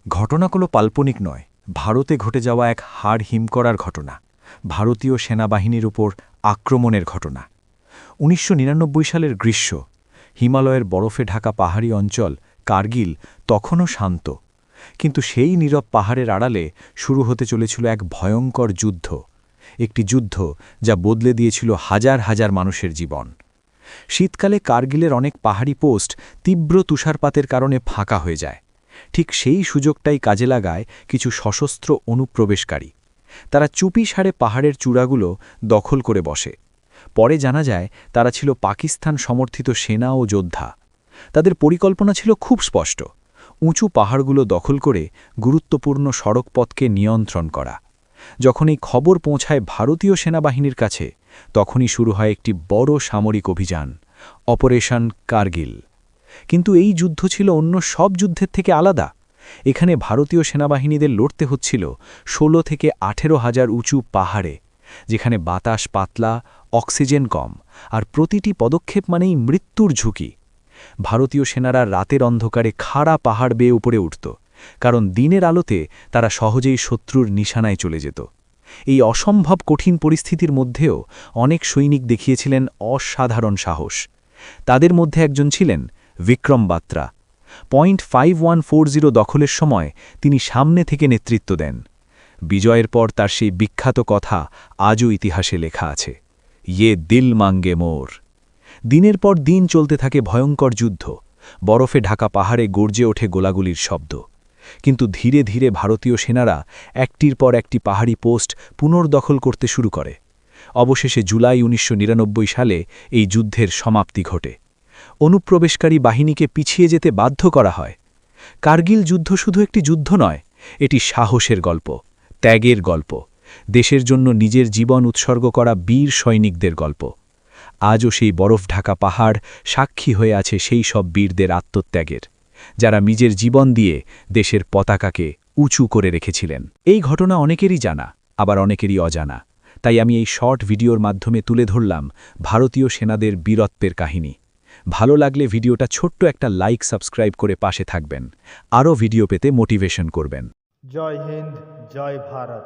ঘটনাগুলো কাল্পনিক নয়, ভারতে ঘটে যাওয়া এক হাড় হিম করার ঘটনা, ভারতীয় সেনাবাহিনীর উপর আক্রমণের ঘটনা। ১৯৯৯ সালের গ্রীষ্ম, হিমালয়ের বরফে ঢাকা পাহাড়ি অঞ্চল কার্গিল তখনও শান্ত, কিন্তু সেই নীরব পাহাড়ের আড়ালে শুরু হতে চলেছিল এক ভয়ঙ্কর যুদ্ধ, একটি যুদ্ধ যা বদলে দিয়েছিল হাজার হাজার মানুষের জীবন। শীতকালে কার্গিলের অনেক পাহাড়ি পোস্ট তীব্র তুষারপাতের কারণে ফাঁকা হয়ে যায়। ঠিক সেই সুযোগটাই কাজে লাগায় কিছু সশস্ত্র অনুপ্রবেশকারী। তারা চুপি সারে পাহাড়ের চূড়াগুলো দখল করে বসে। পরে জানা যায় তারা ছিল পাকিস্তান সমর্থিত সেনা ও যোদ্ধা। তাদের পরিকল্পনা ছিল খুব স্পষ্ট: উঁচু পাহাড়গুলো দখল করে গুরুত্বপূর্ণ সড়কপথকে নিয়ন্ত্রণ করা। যখন এই খবর পৌঁছায় ভারতীয় সেনাবাহিনীর কাছে, তখনই শুরু হয় একটি বড় সামরিক অভিযান, অপারেশন কার্গিল। কিন্তু এই যুদ্ধ ছিল অন্য সব যুদ্ধের থেকে আলাদা। এখানে ভারতীয় সেনাবাহিনীদের লড়তে হচ্ছিল ১৬ থেকে ১৮ হাজার উঁচু পাহাড়ে, যেখানে বাতাস পাতলা, অক্সিজেন কম, আর প্রতিটি পদক্ষেপ মানেই মৃত্যুর ঝুঁকি। ভারতীয় সেনারা রাতের অন্ধকারে খাড়া পাহাড় বেয়ে উপরে উঠত, কারণ দিনের আলোতে তারা সহজেই শত্রুর নিশানায় চলে যেত। এই অসম্ভব কঠিন পরিস্থিতির মধ্যেও অনেক সৈনিক দেখিয়েছিলেন অসাধারণ সাহস। তাদের মধ্যে একজন ছিলেন বিক্রম বাত্রা। .5140 দখলের সময় তিনি সামনে থেকে নেতৃত্ব দেন। বিজয়ের পর তার সেই বিখ্যাত কথা আজও ইতিহাসে লেখা আছে, ইয়ে দিল মাঙ্গে মোর। দিনের পর দিন চলতে থাকে ভয়ঙ্কর যুদ্ধ। বরফে ঢাকা পাহাড়ে গর্জে ওঠে গোলাগুলির শব্দ। কিন্তু ধীরে ধীরে ভারতীয় সেনারা একটির পর একটি পাহাড়ি পোস্ট পুনর্দখল করতে শুরু করে। অবশেষে জুলাই ১৯৯৯ সালে এই যুদ্ধের সমাপ্তি ঘটে। অনুপ্রবেশকারী বাহিনীকে পিছিয়ে যেতে বাধ্য করা হয়। কার্গিল যুদ্ধ শুধু একটি যুদ্ধ নয়, এটি সাহসের গল্প, ত্যাগের গল্প, দেশের জন্য নিজের জীবন উৎসর্গ করা বীর সৈনিকদের গল্প। আজও সেই বরফ ঢাকা পাহাড় সাক্ষী হয়ে আছে সেই সব বীরদের আত্মত্যাগের, যারা নিজের জীবন দিয়ে দেশের পতাকাকে উঁচু করে রেখেছিলেন। এই ঘটনা অনেকেরই জানা, আবার অনেকেরই অজানা। তাই আমি এই শর্ট ভিডিওর মাধ্যমে তুলে ধরলাম ভারতীয় সেনাদের বীরত্বের কাহিনী। ভালো লাগলে ভিডিওটা ছোট্ট একটা লাইক, সাবস্ক্রাইব করে পাশে থাকবেন। আরও ভিডিও পেতে মোটিভেশন করবেন। জয় হিন্দ, জয় ভারত।